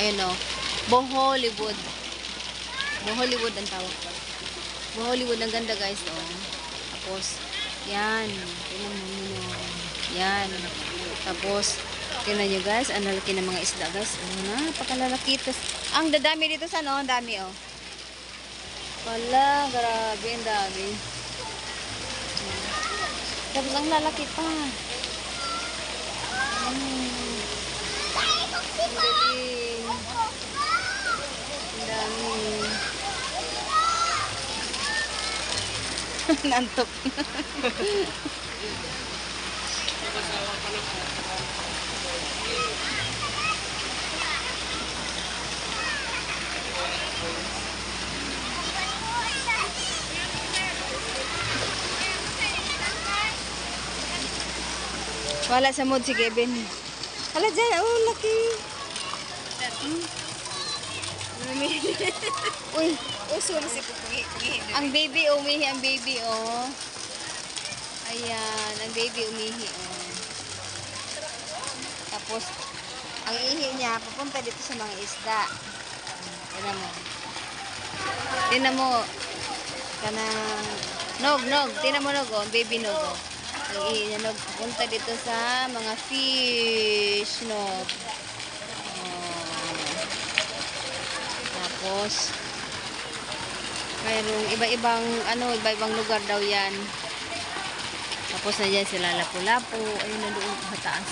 Ayun o. Bohollywood. Bohollywood ang tawag ko. Bohollywood ang ganda guys o. Tapos, yan. Tingnan mo yun. Yan. Tapos, tingnan nyo guys. Ang lalaki ng mga isda guys. Napakalalaki. Ang dadami dito sa no. Ang dami o. Wala. Grabe. Ang dami. Tapos ang lalaki pa. Ang galing. Ang dami. Nantok. Wala sa mood si Kevin. Hala dyan. Oh, laki. Uy. Uso na si Pupungi. Ang baby umihi. Ang baby, oh. Ayan. Ang baby umihi, oh. Tapos, ang ihi niya, pupunta dito sa mga isda. Tignan mo. Tignan mo. Kanang nog. Tignan mo, nog, oh. Baby nog, oh. Ang ihi niya, nog. Pupunta dito sa mga fish, nog. Tapos, mayroong iba-ibang lugar daw yan. Tapos na dyan sila lapu-lapu. Ayun na doon sa taas.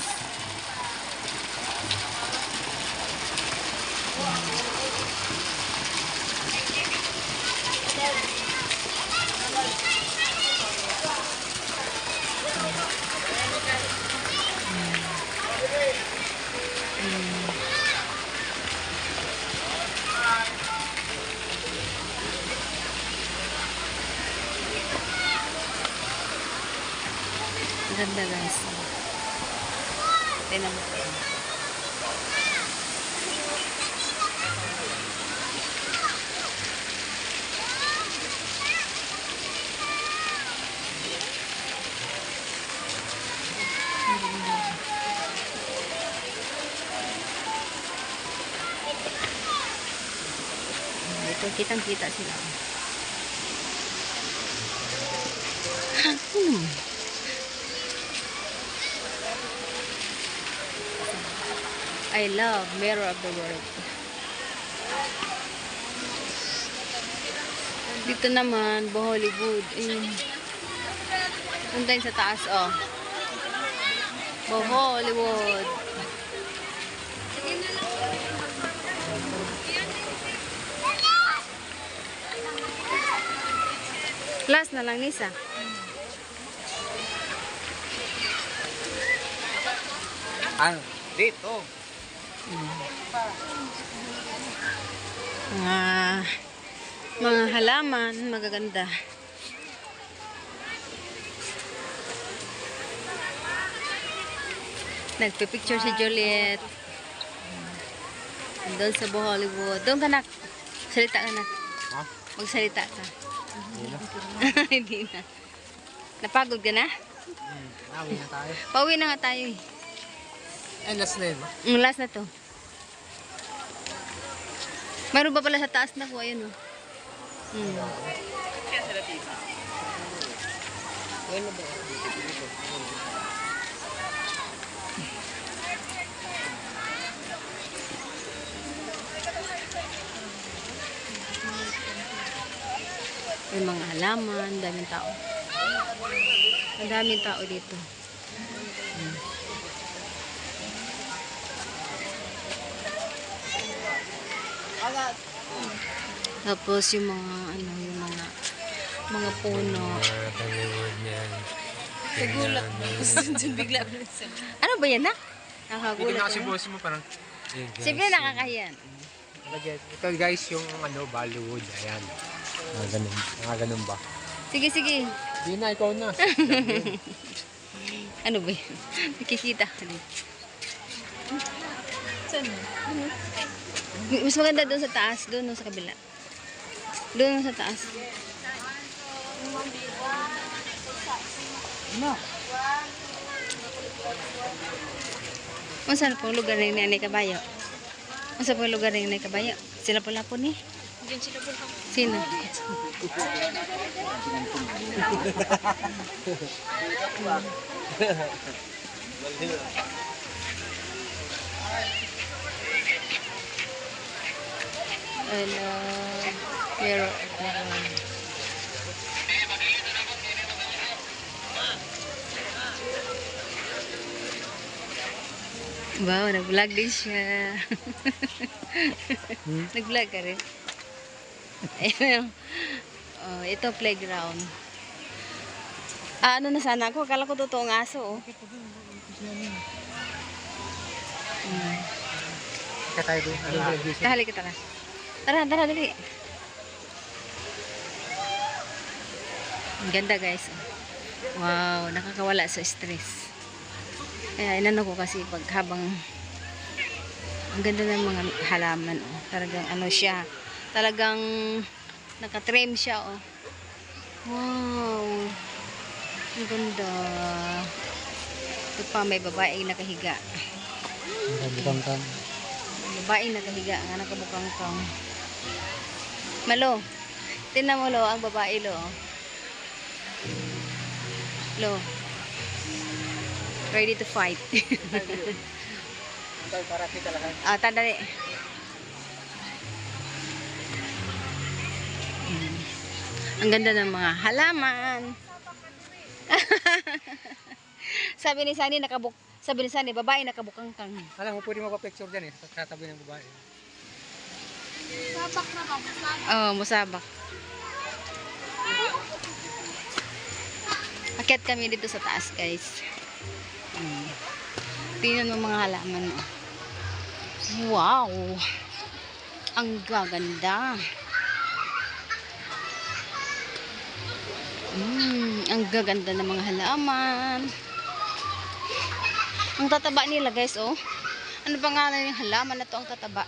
Ganda guys. Tingnan mo. Ito kitang-kita sila. I love Mirror of the World. Dito naman, Bohollywood. Ayun. Puntayin sa taas, oh. Bohollywood. Last na lang, Nisa. Ano? Dito. Mga halaman, magaganda. Nagpipicture si Juliet. Doon sa Bohollywood. Doon ka na. Salita ka na. Ha? Magsalita ka. Hindi na. Hindi na. Napagod ka na? Pauwi na tayo. Pauwi na nga tayo eh. Ay, last na yun. Last na to. Mayroon pa pala sa taas na ko. Ayun o. Kaya sila tita. Ayun na ba? May mga halaman. Daming tao. Ang daming tao dito. Tapos yung mga mga puno. Taliwod niyan. Nagulat. Bigla. Ano ba yan na? Hindi Nakagulat na kasi ka na? boss mo parang... Siyempre nakakahiyan. Ito guys yung Bollywood. Ayan. Ganun ba? Sige, sige. Hindi na, ikaw na. Ano ba yan? Nakikita ka din. Saan? Mas maganda doon sa taas. Doon sa kabila. Doon sa taas. No. Kung saan pong lugar na Nanay Kabayo? Ang sa mga lugar na kabaya. Sila pala po ni. Diyan sila po lang. Sino? Hello. Pero, wow, nag-vlog din siya. Nag-vlog ka rin. Ayun. Oh, ito playground. Ah, ano na sana ako? Akala ko totoong aso, oh. Ika tayo doon. Kahali ka tara. Tara, tara, dali. Ang ganda, guys. Wow, nakakawala sa stress. Kaya inano ko kasi pag habang ang ganda ng mga halaman, oh. Talagang ano siya. Talagang naka-trim siya, oh. Wow. Ang ganda. Ito pa, may babaeng nakahiga. Bukang-kang. Babaeng nakahiga, nga nakabukang-kang. Malo. Tingnan mo, Lo, ang babae, Lo. Lo. Ready to fight. Para kita lang. Ah, tandali. Ang ganda ng mga halaman. Sabi ni Sunny, babae nakabukang-kang. Alam mo, pwede magpa-picture dyan eh. Sa tabi ng babae. Sabak na ba? Oh, musabak. Akyat kami dito sa taas, guys. Tingnan mo mga halaman mo. Wow! Ang gaganda. Ang gaganda ng mga halaman. Ang tataba nila, guys, oh. Ano pa nga na yung halaman na to ang tataba?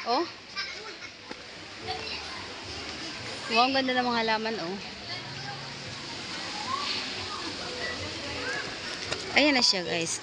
Oh. Wow, ang ganda ng mga halaman, oh. Ayan na siya, guys.